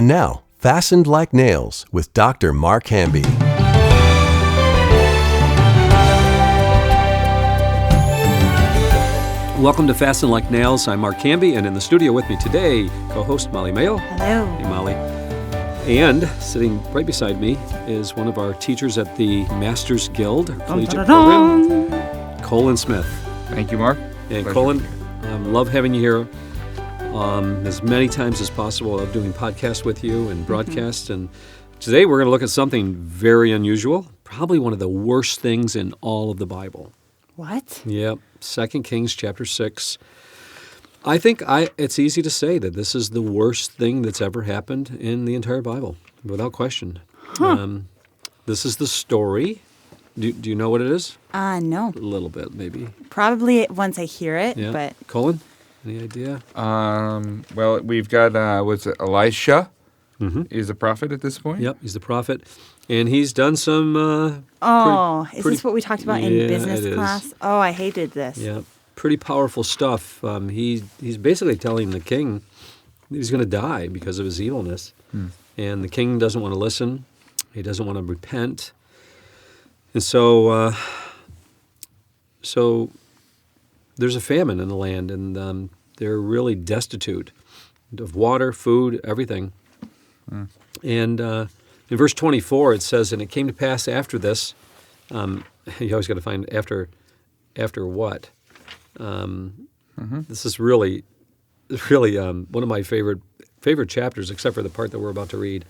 And now, Fastened Like Nails with Dr. Mark Hamby. Welcome to Fastened Like Nails. I'm Mark Hamby, and in the studio with me today, co-host Molly Mayo. Hello. Hey, Molly. And sitting right beside me is one of our teachers at the Masters Guild, our collegiate program, Colin Smith. Thank you, Mark. And Pleasure Colin, to be here. love having you here as many times as possible. I love doing podcasts with you and broadcasts. And today we're going to look at something very unusual, probably one of the worst things in all of the Bible. What? Yep, 2 Kings chapter 6. I think it's easy to say that this is the worst thing that's ever happened in the entire Bible, without question. This is the story. Do you know what it is? No. A little bit, maybe. Probably once I hear it, Yeah. but Colin, any idea? Well, we've got, Elisha is a prophet at this point? Yep, he's the prophet. And he's done some... is this what we talked about in Yeah, business it is. class? Oh, I hated this. Yeah, pretty powerful stuff. He's basically telling the king he's going to die because of his evilness. And the king doesn't want to listen. He doesn't want to repent. And so there's a famine in the land, and they're really destitute of water, food, everything. And in verse 24 it says, "And it came to pass after this," you always got to find after what. This is really one of my favorite chapters, except for the part that we're about to read.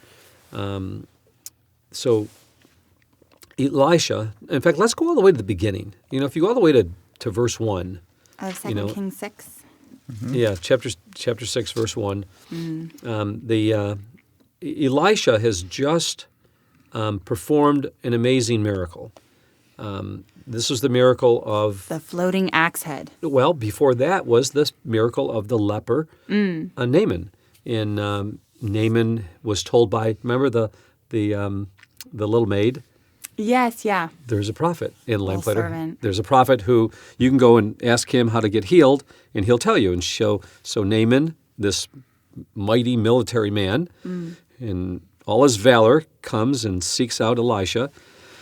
So Elisha, in fact, let's go all the way to the beginning. If you go all the way to verse 1. Of 2 Kings 6. Yeah, chapter 6, verse 1. Elisha has just performed an amazing miracle. This was the miracle of... The floating axe head. Well, before that was this miracle of the leper, Naaman. And Naaman was told by, remember the little maid? Yes, yeah. There's a prophet in Lamplighter. servant. There's a prophet who you can go and ask him how to get healed, and he'll tell you. And so Naaman, this mighty military man, in all his valor, comes and seeks out Elisha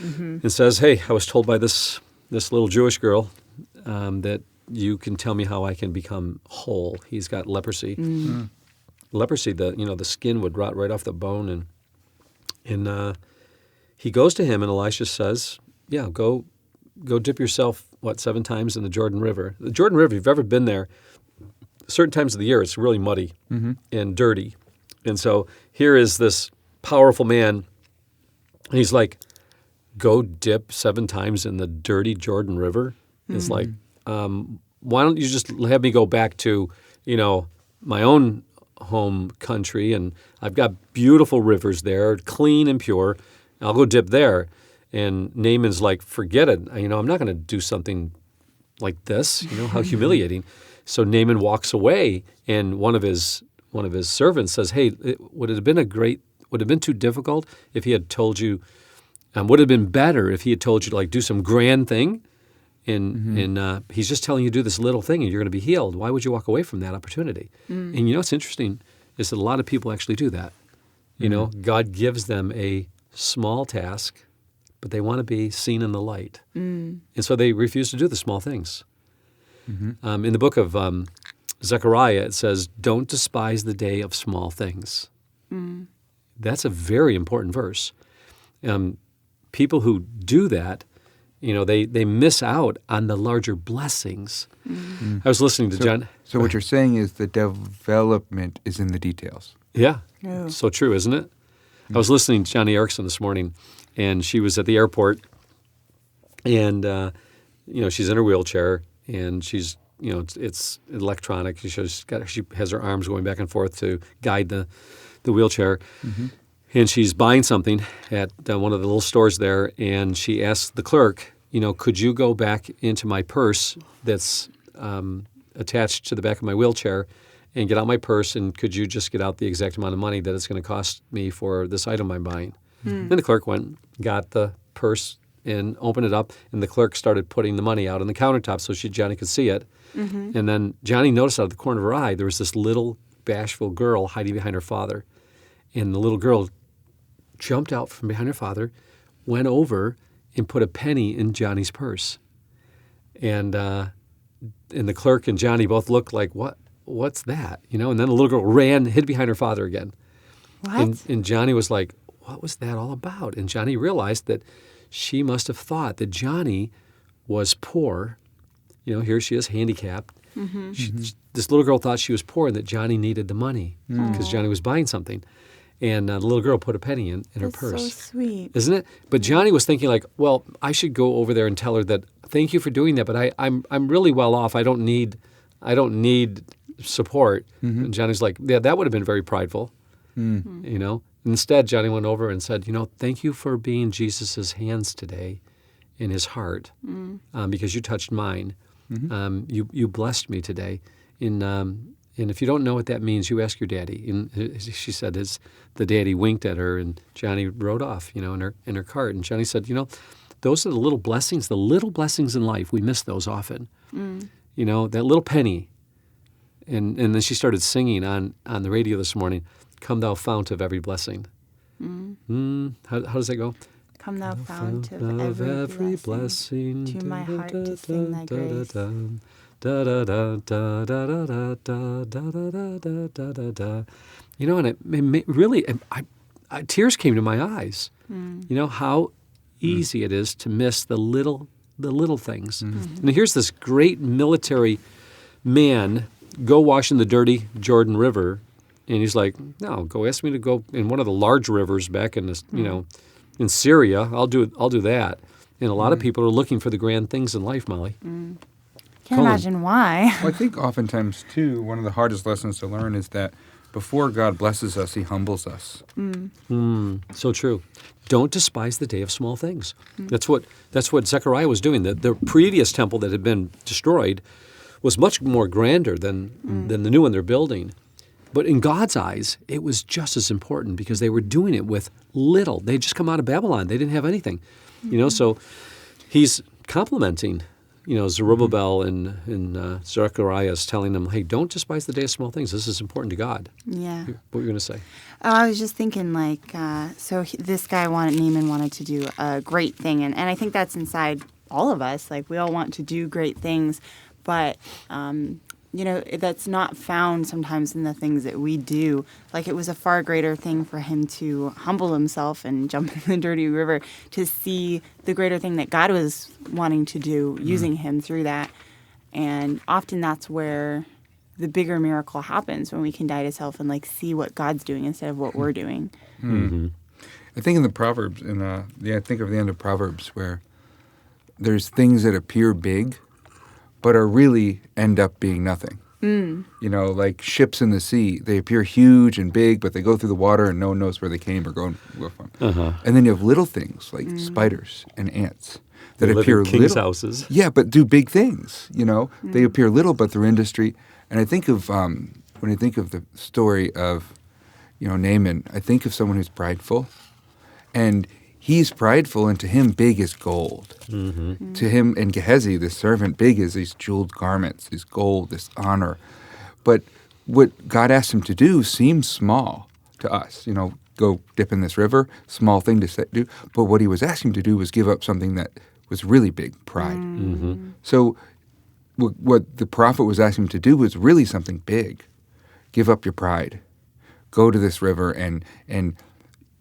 and says, "Hey, I was told by this little Jewish girl that you can tell me how I can become whole." He's got leprosy. Leprosy, the skin would rot right off the bone, and he goes to him, and Elisha says, "Yeah, go dip yourself 7 times in the Jordan River." The Jordan River, if you've ever been there, certain times of the year it's really muddy and dirty, and so here is this powerful man, and he's like, "Go dip 7 times in the dirty Jordan River." It's like, why don't you just have me go back to my own home country, and I've got beautiful rivers there, clean and pure. I'll go dip there. And Naaman's like, "Forget it. I'm not going to do something like this. How humiliating." So Naaman walks away, and one of his servants says, "Hey, would it have been too difficult if he had told you? Would it have been better if he had told you to do some grand thing? And he's just telling you to do this little thing, and you're going to be healed. Why would you walk away from that opportunity?" And what's interesting is that a lot of people actually do that. God gives them a small task, but they want to be seen in the light. And so they refuse to do the small things. In the book of Zechariah, it says, "Don't despise the day of small things." That's a very important verse. People who do that, they miss out on the larger blessings. I was listening to John. So what you're saying is the development is in the details. Yeah, Oh. so true, isn't it? I was listening to Johnny Erickson this morning, and she was at the airport, and she's in her wheelchair, and she's it's electronic. She has her arms going back and forth to guide the wheelchair, and she's buying something at one of the little stores there, and she asks the clerk, "Could you go back into my purse that's attached to the back of my wheelchair and get out my purse, and could you just get out the exact amount of money that it's going to cost me for this item I'm buying?" Then the clerk went, got the purse, and opened it up, and the clerk started putting the money out on the countertop so Johnny could see it. And then Johnny noticed out of the corner of her eye there was this little bashful girl hiding behind her father. And the little girl jumped out from behind her father, went over and put a penny in Johnny's purse. And the clerk and Johnny both looked like, what's that? And then the little girl ran, hid behind her father again. What? And Johnny was like, what was that all about? And Johnny realized that she must have thought that Johnny was poor. Here she is, handicapped. This little girl thought she was poor and that Johnny needed the money because Johnny was buying something. And the little girl put a penny in her That's purse. so sweet. Isn't it? But Johnny was thinking like, well, I should go over there and tell her that thank you for doing that, but I'm really well off. I don't need support. And Johnny's like, yeah, that would have been very prideful. Instead, Johnny went over and said, thank you for being Jesus's hands today in his heart because you touched mine. You blessed me today. And if you don't know what that means, you ask your daddy. And she said the daddy winked at her, and Johnny rode off, in her cart. And Johnny said, those are the little blessings in life. We miss those often. That little penny. And then she started singing on the radio this morning, "Come thou fount of every blessing." How does that go? Come thou fount of every blessing, to my heart to sing thy grace. Da da da da da da da da da da da. And it really, tears came to my eyes. How easy it is to miss the little things. And here's this great military man go wash in the dirty Jordan River, and he's like, "No, go ask me to go in one of the large rivers back in this, in Syria. I'll do that." And a lot of people are looking for the grand things in life, Molly. Can't imagine why. Well, I think oftentimes, too, one of the hardest lessons to learn is that before God blesses us, he humbles us. So true. Don't despise the day of small things. That's what Zechariah was doing. The previous temple that had been destroyed was much more grander than the new one they're building. But in God's eyes, it was just as important because they were doing it with little. They'd just come out of Babylon. They didn't have anything. So he's complimenting Zerubbabel and Zechariah is telling them, hey, don't despise the day of small things. This is important to God. Yeah. What were you going to say? Oh, I was just thinking, this guy Naaman wanted to do a great thing. And I think that's inside all of us. Like, we all want to do great things. But, that's not found sometimes in the things that we do. Like, it was a far greater thing for him to humble himself and jump in the dirty river to see the greater thing that God was wanting to do, using him through that. And often that's where the bigger miracle happens, when we can die to self and see what God's doing instead of what we're doing. I think in the Proverbs, I think of the end of Proverbs where there's things that appear big but are really end up being nothing. Like ships in the sea. They appear huge and big, but they go through the water and no one knows where they came or go from. And then you have little things like spiders and ants that appear little. King's little. houses. Yeah, but do big things, They appear little, but they're industry. And I think of, when I think of the story of, Naaman, I think of someone who's prideful. And he's prideful, and to him, big is gold. To him, and Gehazi, the servant, big is these jeweled garments, this gold, this honor. But what God asked him to do seems small to us. Go dip in this river, small thing to do. But what he was asking him to do was give up something that was really big, pride. So what the prophet was asking him to do was really something big. Give up your pride. Go to this river and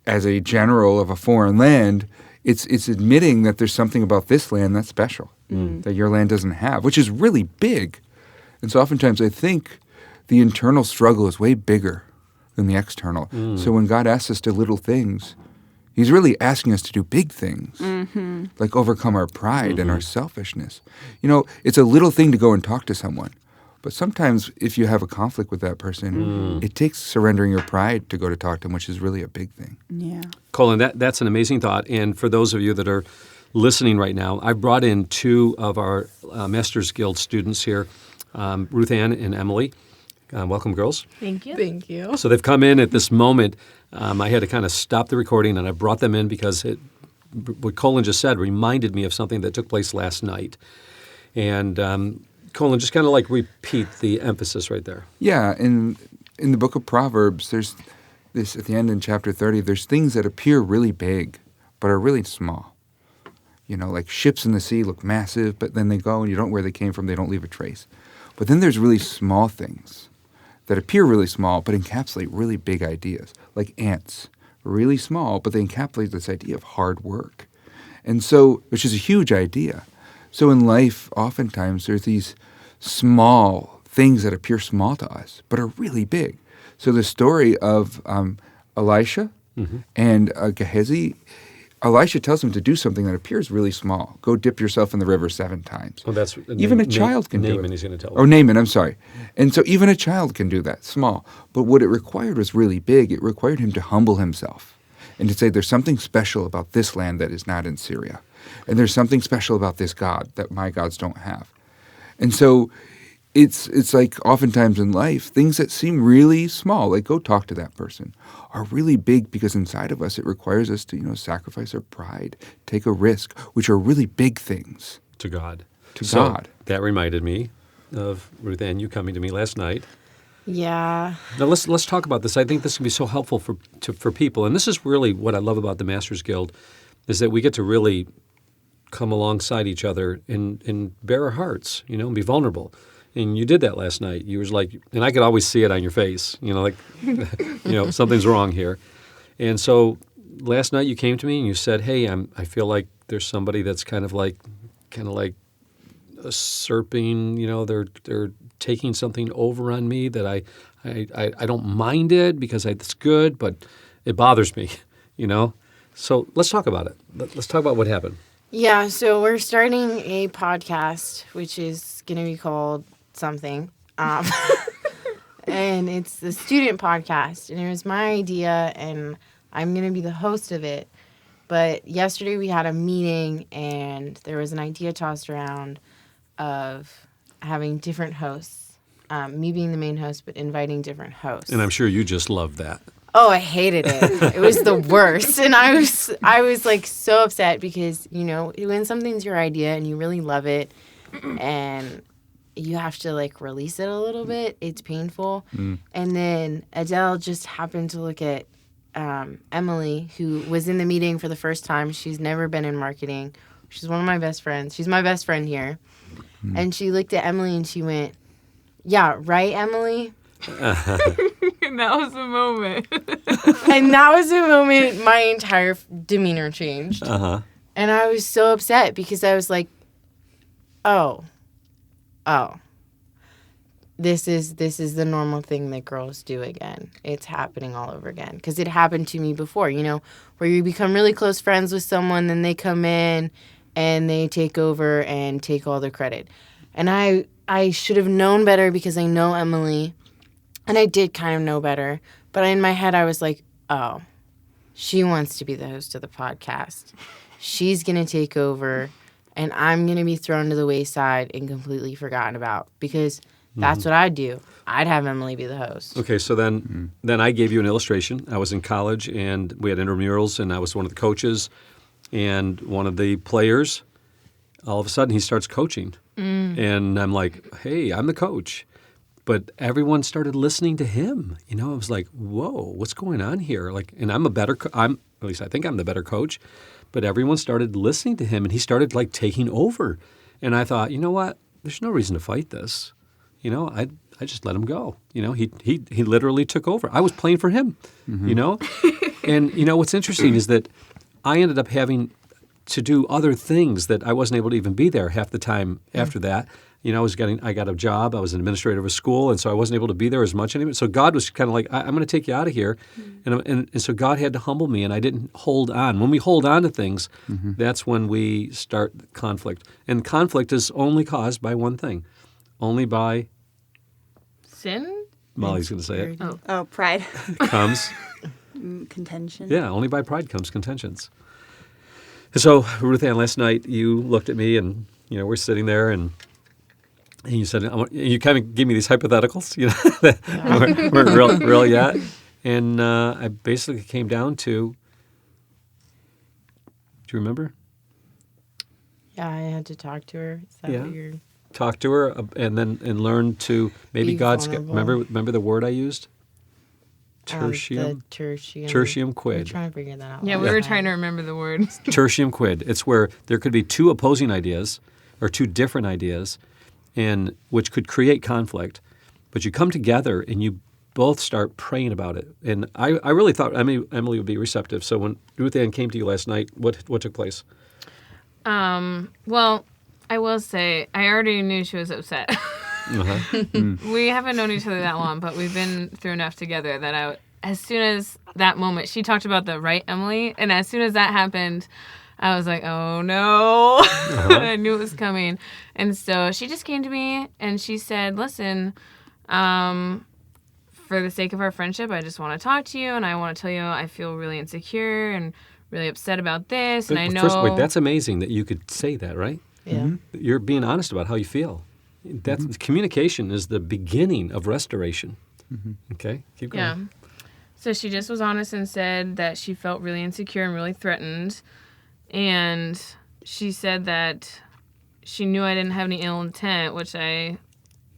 as a general of a foreign land, it's admitting that there's something about this land that's special, that your land doesn't have, which is really big. And so oftentimes I think the internal struggle is way bigger than the external. So when God asks us to little things, he's really asking us to do big things, like overcome our pride and our selfishness. It's a little thing to go and talk to someone. But sometimes if you have a conflict with that person, it takes surrendering your pride to go to talk to them, which is really a big thing. Yeah. Colin, that's an amazing thought. And for those of you that are listening right now, I've brought in two of our Masters Guild students here, Ruthann and Emily. Welcome, girls. Thank you. Thank you. So they've come in at this moment. I had to kind of stop the recording, and I brought them in because what Colin just said reminded me of something that took place last night. And Colin, just kind of repeat the emphasis right there. Yeah, in the book of Proverbs, there's this at the end in chapter 30, there's things that appear really big, but are really small. You know, like ships in the sea look massive, but then they go and you don't know where they came from. They don't leave a trace. But then there's really small things that appear really small, but encapsulate really big ideas, like ants. Really small, but they encapsulate this idea of hard work. And so, which is a huge idea. So in life, oftentimes, there's these small things that appear small to us, but are really big. So the story of Elisha and Gehazi, Elisha tells him to do something that appears really small. Go dip yourself in the river 7 times. Oh, that's even a child can do it. Naaman he's going to tell Oh, Naaman, I'm sorry. And so even a child can do that, small. But what it required was really big. It required him to humble himself and to say there's something special about this land that is not in Syria. And there's something special about this God that my gods don't have. And so it's like oftentimes in life, things that seem really small, like go talk to that person, are really big because inside of us it requires us to, sacrifice our pride, take a risk, which are really big things. To God. To God. That reminded me of Ruthann, you coming to me last night. Yeah. Now let's talk about this. I think this can be so helpful for people, and this is really what I love about the Masters Guild, is that we get to really come alongside each other and bare our hearts, and be vulnerable. And you did that last night. You was like, and I could always see it on your face, like, something's wrong here. And so last night you came to me and you said, "Hey, I feel like there's somebody that's kind of like usurping. They're taking something over on me that I don't mind it because it's good, but it bothers me, So let's talk about it. Let's talk about what happened. Yeah, so we're starting a podcast, which is going to be called something. And it's the student podcast. And it was my idea, and I'm going to be the host of it. But yesterday we had a meeting, and there was an idea tossed around of having different hosts. Me being the main host, but inviting different hosts. And I'm sure you just loved that. Oh, I hated it. It was the worst. And I was like so upset because, when something's your idea and you really love it and you have to like release it a little bit, it's painful. And then Adele just happened to look at Emily, who was in the meeting for the first time. She's never been in marketing. She's one of my best friends. She's my best friend here. And she looked at Emily and she went, "Yeah, right, Emily?" And that was the moment. And that was the moment my entire demeanor changed. Uh-huh. And I was so upset because I was like, oh, this is the normal thing that girls do again. It's happening all over again. Because it happened to me before, where you become really close friends with someone, then they come in and they take over and take all the credit. And I should have known better because I know Emily. And I did kind of know better. But in my head, I was like, oh, she wants to be the host of the podcast. She's going to take over, and I'm going to be thrown to the wayside and completely forgotten about because that's what I'd do. I'd have Emily be the host. Okay, so then I gave you an illustration. I was in college, and we had intramurals, and I was one of the coaches. And one of the players, all of a sudden, he starts coaching. And I'm like, hey, I'm the coach. But everyone started listening to him. I was like, whoa, what's going on here? And I'm at least I think I'm the better coach. But everyone started listening to him, and he started taking over. And I thought, you know what? There's no reason to fight this. I just let him go. He literally took over. I was playing for him. And what's interesting is that I ended up having to do other things that I wasn't able to even be there half the time after that. I got a job. I was an administrator of a school, and so I wasn't able to be there as much anymore. So God was kind of like, I'm going to take you out of here. And so God had to humble me, and I didn't hold on. When we hold on to things, that's when we start conflict. And conflict is only caused by one thing, only by Sin? Molly's going to say it. Oh, pride. Comes. Contention. Yeah, only by pride comes contentions. So, Ruthann, last night you looked at me and, we're sitting there and you said, you kind of gave me these hypotheticals, that weren't real yet. And I basically came down to, do you remember? Yeah, I had to talk to her. Is that what you're... Talk to her and learn to maybe Be God's. vulnerable. Remember the word I used? Tertium. The tertium. Tertium We're quid. trying to figure that out. Yeah, we were trying to remember the word. Tertium quid. It's where there could be two opposing ideas or two different ideas, and which could create conflict. But you come together and you both start praying about it. And I really thought Emily would be receptive. So when Ruthann came to you last night, what took place? Well, I will say, I already knew she was upset. We haven't known each other that long, but we've been through enough together that as soon as that moment, she talked about the right Emily, and as soon as that happened, I was like, oh no, I knew it was coming. And so she just came to me and she said, listen, for the sake of our friendship, I just want to talk to you, and I want to tell you I feel really insecure and really upset about this, and I know... First, wait, that's amazing that you could say that, right? Yeah. You're being honest about how you feel. That's communication is the beginning of restoration. Okay, keep going. Yeah. So she just was honest and said that she felt really insecure and really threatened. And she said that she knew I didn't have any ill intent, which I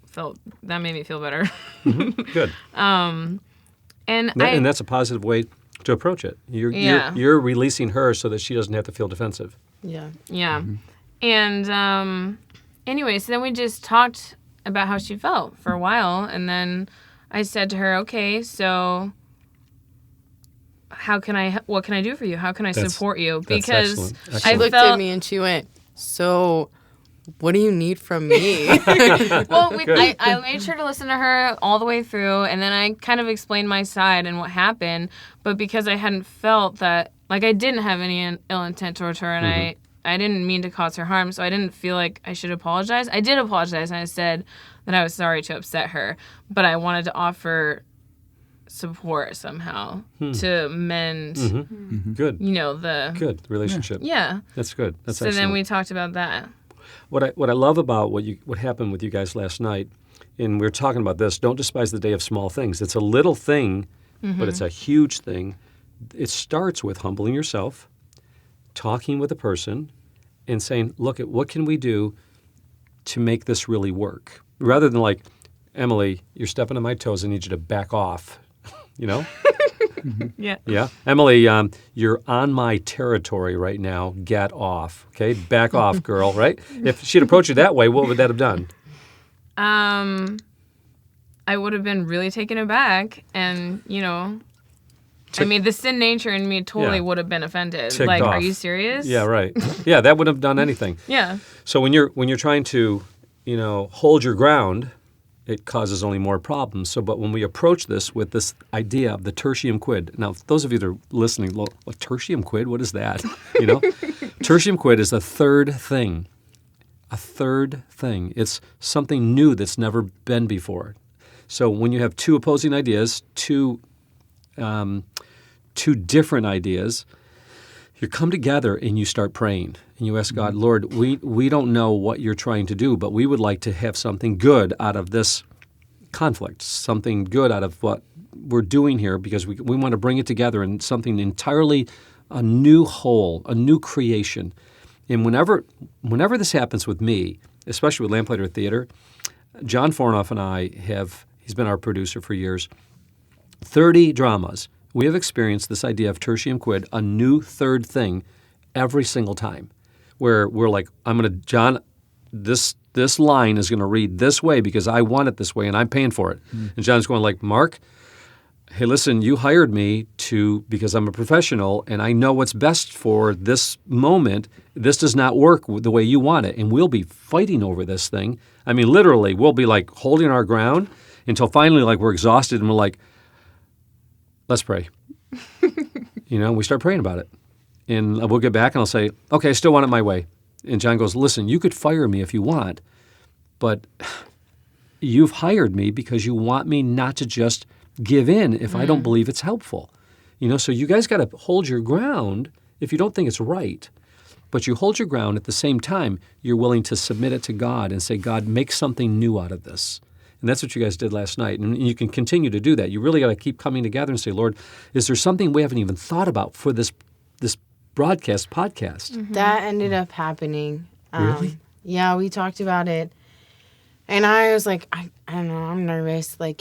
felt, that made me feel better. Good. And that's a positive way to approach it. You're releasing her so that she doesn't have to feel defensive. Yeah. Yeah. And anyway, so then we just talked about how she felt for a while. And then I said to her, okay, so what can I do for you? How can I support you? Because excellent. She looked at me and she went, so what do you need from me? Well, I made sure to listen to her all the way through, and then I kind of explained my side and what happened. But because I hadn't felt that, like, I didn't have any ill intent towards her, and I didn't mean to cause her harm, so I didn't feel like I should apologize. I did apologize, and I said that I was sorry to upset her, but I wanted to offer support somehow to mend, Good. the... Good relationship. Yeah. That's good. That's so excellent. then we talked about that. What I love about what happened with you guys last night, and we were talking about this, don't despise the day of small things. It's a little thing, but it's a huge thing. It starts with humbling yourself, talking with a person, and saying, look, what can we do to make this really work? Rather than like, Emily, you're stepping on my toes, I need you to back off, Yeah. Yeah. Emily, you're on my territory right now. Get off. Okay? Back off, girl, right? If she'd approached you that way, what would that have done? I would have been really taken aback, and, the sin nature in me totally would have been offended. Ticked like, off. are you serious? Yeah, right. Yeah, that wouldn't have done anything. Yeah. So when you're trying to, hold your ground, it causes only more problems. But when we approach this with this idea of the tertium quid, now those of you that are listening, what tertium quid? What is that? Tertium quid is a third thing. A third thing. It's something new that's never been before. So when you have two opposing ideas, two different ideas, you come together and you start praying. And you ask God, Lord, we don't know what you're trying to do, but we would like to have something good out of this conflict, something good out of what we're doing here, because we want to bring it together in something entirely a new whole, a new creation. And whenever this happens with me, especially with Lamplighter Theater, John Fornoff and I he's been our producer for years, 30 dramas. We have experienced this idea of tertium quid, a new third thing, every single time, where we're like, John, this line is going to read this way because I want it this way and I'm paying for it. And John's going like, Mark, hey, listen, you hired me because I'm a professional and I know what's best for this moment. This does not work the way you want it. And we'll be fighting over this thing. I mean, literally, we'll be like holding our ground until finally like we're exhausted and we're like, let's pray. We start praying about it. And we'll get back and I'll say, okay, I still want it my way. And John goes, listen, you could fire me if you want, but you've hired me because you want me not to just give in if I don't believe it's helpful. So you guys got to hold your ground if you don't think it's right. But you hold your ground at the same time, you're willing to submit it to God and say, God, make something new out of this. And that's what you guys did last night. And you can continue to do that. You really got to keep coming together and say, Lord, is there something we haven't even thought about for this podcast? That ended up happening. Really? Yeah, we talked about it. And I was like, I don't know, I'm nervous. We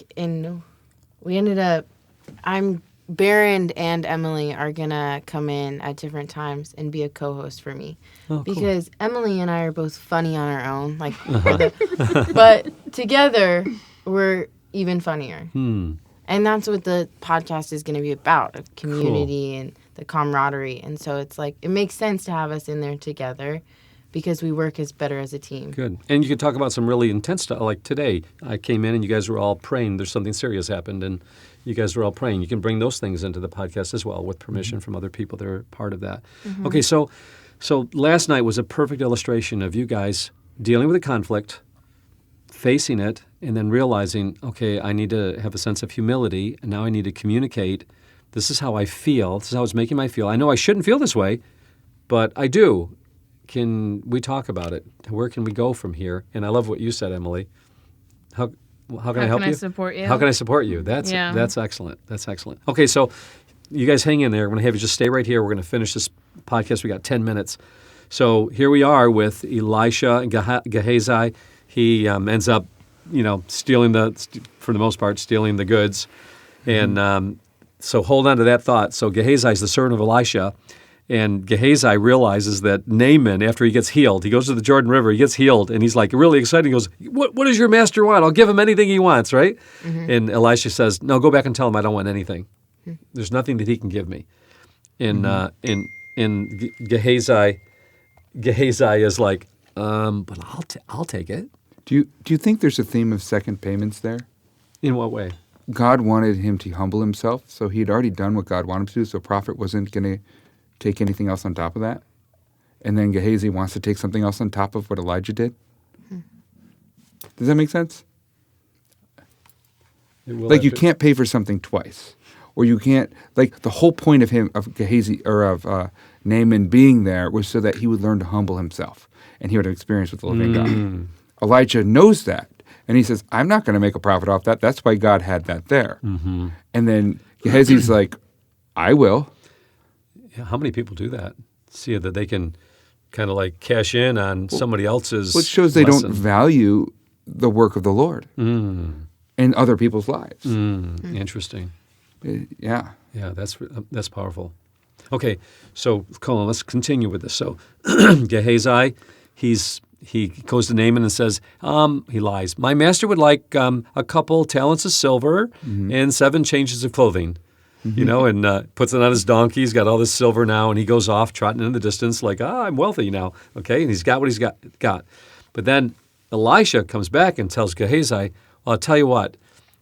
ended up Baron and Emily are gonna come in at different times and be a co-host for me, because Emily and I are both funny on our own, like, but together we're even funnier. And that's what the podcast is gonna be about: a community and the camaraderie. And so it's like it makes sense to have us in there together, because we work better as a team. Good. And you can talk about some really intense stuff. Like today, I came in and you guys were all praying. There's something serious happened, and you guys were all praying. You can bring those things into the podcast as well, with permission from other people that are part of that. Okay, so last night was a perfect illustration of you guys dealing with a conflict, facing it, and then realizing, okay, I need to have a sense of humility, and now I need to communicate. This is how I feel. This is how it's making me feel. I know I shouldn't feel this way, but I do. Can we talk about it? Where can we go from here? And I love what you said, Emily. How can I help you? How can I support you? How can I support you? That's excellent. That's excellent. Okay, so you guys hang in there. I'm going to have you just stay right here. We're going to finish this podcast. We got 10 minutes. So here we are with Elisha and Gehazi. He ends up, stealing for the most part, stealing the goods. And so hold on to that thought. So Gehazi is the servant of Elisha. And Gehazi realizes that Naaman, after he gets healed, he goes to the Jordan River, he gets healed, and he's like really excited. He goes, what does your master want? I'll give him anything he wants, right? And Elisha says, no, go back and tell him I don't want anything. There's nothing that he can give me. And Gehazi is like, but I'll take it. Do you think there's a theme of second payments there? In what way? God wanted him to humble himself, so he'd already done what God wanted him to do, so prophet wasn't going to take anything else on top of that. And then Gehazi wants to take something else on top of what Elijah did. Does that make sense? Like you can't pay for something twice. Or you can't, like the whole point of Gehazi, or of Naaman being there was so that he would learn to humble himself and he would have experience with the living God. Elijah knows that. And he says, I'm not going to make a profit off that. That's why God had that there. And then Gehazi's like, I will. Yeah, how many people do that? See that they can kind of like cash in on somebody else's Which shows they don't value the work of the Lord in other people's lives. Interesting. Yeah. Yeah, that's powerful. Okay, so Colin, let's continue with this. So Gehazi, he goes to Naaman and says, he lies. My master would like a couple talents of silver and 7 changes of clothing. And puts it on his donkey. He's got all this silver now, and he goes off trotting in the distance like, I'm wealthy now. Okay, and he's got what he's got. But then Elisha comes back and tells Gehazi, well, I'll tell you what,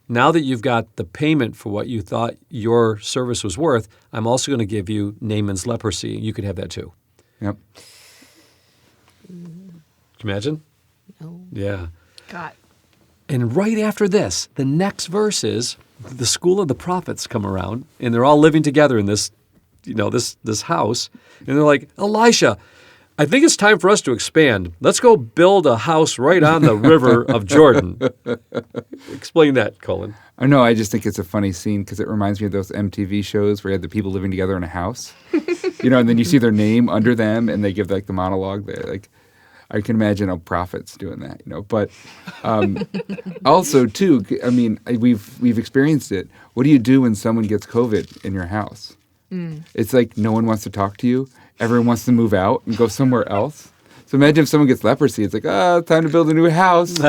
now that you've got the payment for what you thought your service was worth, I'm also going to give you Naaman's leprosy. You could have that too. Yep. Can you imagine? No. Yeah. God. And right after this, the next verse is, the school of the prophets come around, and they're all living together in this, this house. And they're like, Elisha, I think it's time for us to expand. Let's go build a house right on the river of Jordan. Explain that, Colin. I know. I just think it's a funny scene because it reminds me of those MTV shows where you had the people living together in a house, and then you see their name under them, and they give like the monologue. They're like, I can imagine prophets doing that, But also, too, I mean, we've experienced it. What do you do when someone gets COVID in your house? It's like no one wants to talk to you. Everyone wants to move out and go somewhere else. So imagine if someone gets leprosy. It's like, time to build a new house.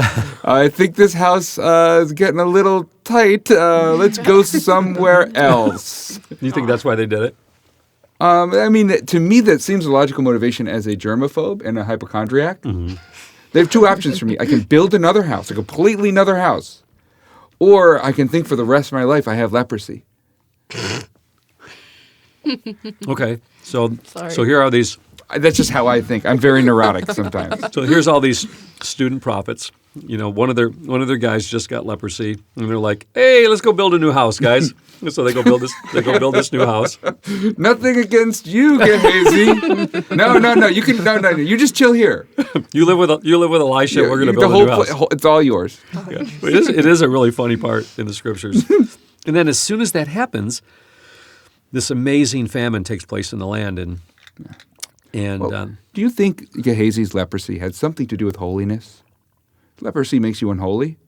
I think this house is getting a little tight. Let's go somewhere else. You think that's why they did it? I mean, to me, that seems a logical motivation as a germaphobe and a hypochondriac. They have 2 options for me. I can build another house, a completely another house, or I can think for the rest of my life I have leprosy. Okay, so here are these. That's just how I think. I'm very neurotic sometimes. So here's all these student prophets. One of their guys just got leprosy, and they're like, "Hey, let's go build a new house, guys." So they go build this. They go build this new house. Nothing against you, Gehazi. No. You can. No. You just chill here. You live with Elisha. We're going to build a new house. It's all yours. Yeah. It is a really funny part in the scriptures. And then as soon as that happens, this amazing famine takes place in the land, do you think Gehazi's leprosy had something to do with holiness? Leprosy makes you unholy,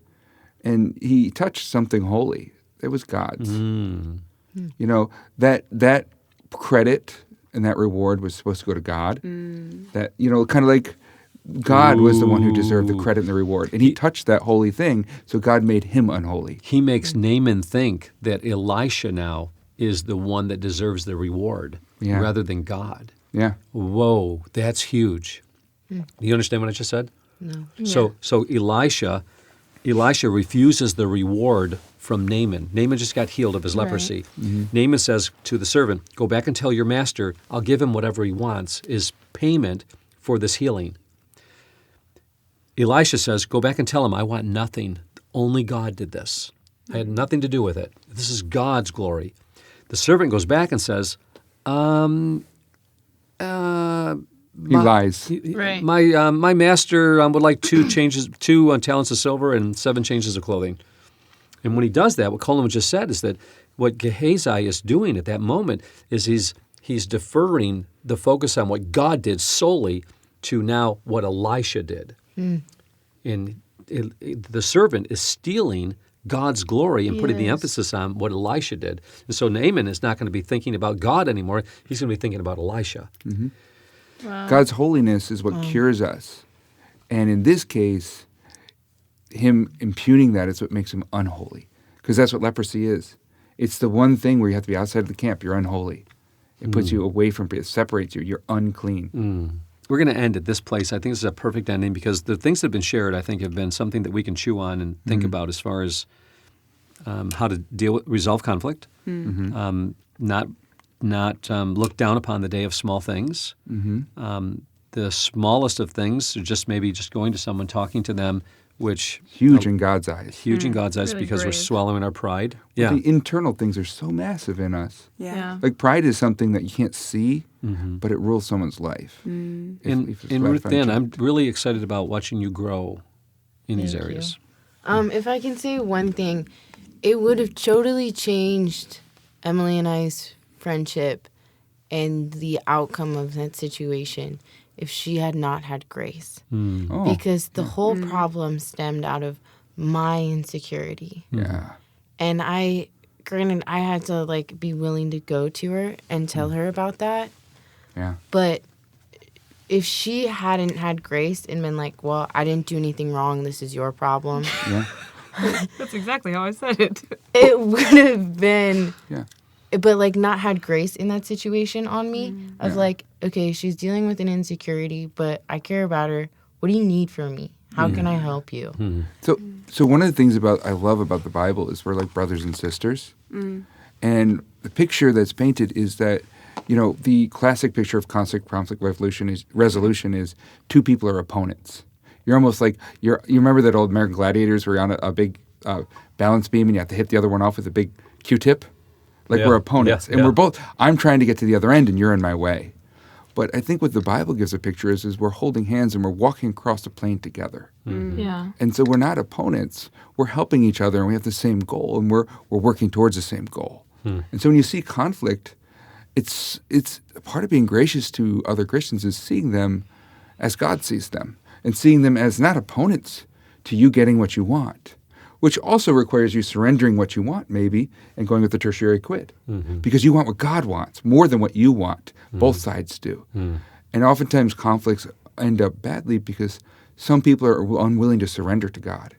and he touched something holy. It was God's. You know, that credit and that reward was supposed to go to God. That, you know, kind of like God was the one who deserved the credit and the reward. And he touched that holy thing, so God made him unholy. He makes Naaman think that Elisha now is the one that deserves the reward rather than God. Yeah. Whoa, that's huge. Do you understand what I just said? No. So Elisha refuses the reward from Naaman. Naaman just got healed of his leprosy. Naaman says to the servant, go back and tell your master, I'll give him whatever he wants, is payment for this healing. Elisha says, go back and tell him, I want nothing. Only God did this. I had nothing to do with it. This is God's glory. The servant goes back and says, He lies. Right. My master would like 2 talents of silver and 7 changes of clothing. And when he does that, what Colin just said is that what Gehazi is doing at that moment is he's deferring the focus on what God did solely to now what Elisha did. And the servant is stealing God's glory and putting the emphasis on what Elisha did. And so Naaman is not going to be thinking about God anymore. He's going to be thinking about Elisha. Wow. God's holiness is what cures us. And in this case, him impugning that is what makes him unholy. Because that's what leprosy is. It's the one thing where you have to be outside of the camp. You're unholy. It puts you away from it. It separates you. You're unclean. We're going to end at this place. I think this is a perfect ending because the things that have been shared, I think, have been something that we can chew on and think about as far as how to resolve conflict, not look down upon the day of small things. The smallest of things are just maybe just going to someone, talking to them, which Huge in God's eyes. huge in God's eyes Really because we're brave. swallowing our pride. The internal things are so massive in us. Yeah. Like pride is something that you can't see, but it rules someone's life. If it's And left Ruthann, I'm unchecked. really excited about watching you grow in these Thank you. areas. If I can say one thing, it would have totally changed Emily and I's friendship and the outcome of that situation if she had not had grace. Oh, Because the whole problem stemmed out of my insecurity. yeah. And granted, I had to like be willing to go to her and tell her about that. Yeah. But if she hadn't had grace and been like, well, I didn't do anything wrong, this is your problem, Yeah. That's exactly how I said it. it would have been, Yeah. but like not had grace in that situation on me of like, okay, she's dealing with an insecurity, but I care about her. What do you need from me? How can I help you? So one of the things I love about the Bible is we're like brothers and sisters. And the picture that's painted is that, you know, the classic picture of conflict resolution is 2 people are opponents. You're almost like, you remember that old American Gladiators where you're on a big balance beam and you have to hit the other one off with a big Q-tip? Like Yeah. we're opponents. Yeah. And Yeah. we're both, I'm trying to get to the other end and you're in my way. But I think what the Bible gives a picture is we're holding hands and we're walking across the plane together. Yeah. And so we're not opponents. We're helping each other and we have the same goal and we're working towards the same goal. And so when you see conflict, it's part of being gracious to other Christians is seeing them as God sees them and seeing them as not opponents to you getting what you want, which also requires you surrendering what you want maybe and going with the tertiary quid because you want what God wants more than what you want. Both sides do. And oftentimes conflicts end up badly because some people are unwilling to surrender to God.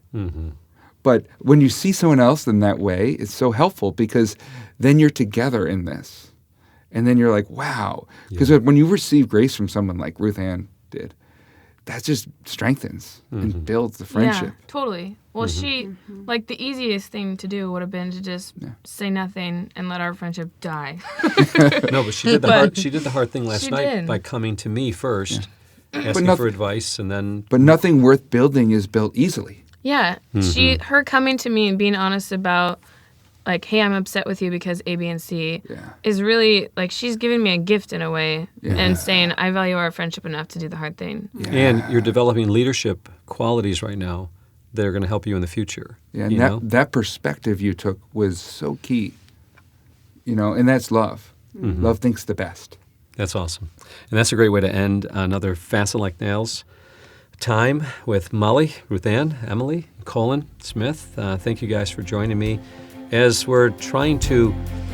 But when you see someone else in that way, it's so helpful because then you're together in this. And then you're like, wow. Because when you receive grace from someone like Ruthann did, that just strengthens and builds the friendship. Yeah, totally. Well, she, like, the easiest thing to do would have been to just say nothing and let our friendship die. No, but she did the hard thing last She night did. by coming to me first, asking nothing- for advice, and then But nothing worth building is built easily. Yeah, her coming to me and being honest about, like, hey, I'm upset with you because A, B, and C is really, like, she's giving me a gift in a way and saying, I value our friendship enough to do the hard thing. and you're developing leadership qualities right now that are going to help you in the future. Yeah, and you know? that perspective you took was so key. You know, and that's love. Love thinks the best. That's awesome. And that's a great way to end another Fasten Like Nails time with Molly, Ruthann, Emily, Colin, Smith. Thank you guys for joining me. as we're trying to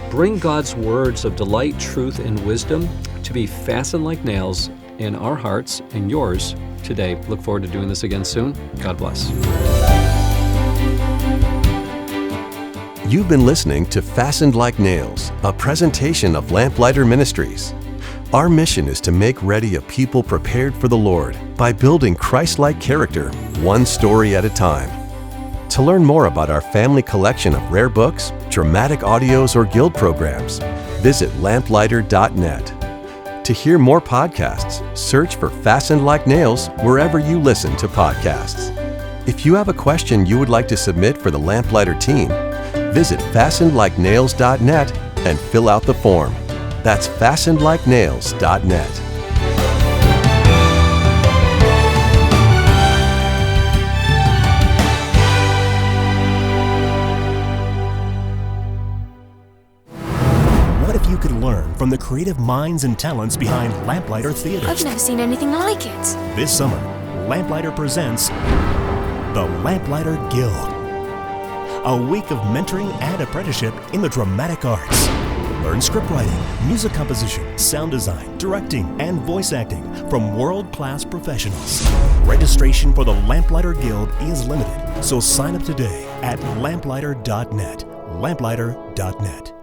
bring God's words of delight, truth, and wisdom to be fastened like nails in our hearts and yours today. Look forward to doing this again soon. God bless. You've been listening to Fastened Like Nails, a presentation of Lamplighter Ministries. Our mission is to make ready a people prepared for the Lord by building Christlike character, one story at a time. To learn more about our family collection of rare books, dramatic audios, or guild programs, visit lamplighter.net. To hear more podcasts, search for Fastened Like Nails wherever you listen to podcasts. If you have a question you would like to submit for the Lamplighter team, visit fastenedlikenails.net and fill out the form. That's fastenedlikenails.net. What if you could learn from the creative minds and talents behind Lamplighter Theater? I've never seen anything like it. This summer, Lamplighter presents the Lamplighter Guild. A week of mentoring and apprenticeship in the dramatic arts. Learn scriptwriting, music composition, sound design, directing, and voice acting from world-class professionals. Registration for the Lamplighter Guild is limited, so sign up today at lamplighter.net. Lamplighter.net.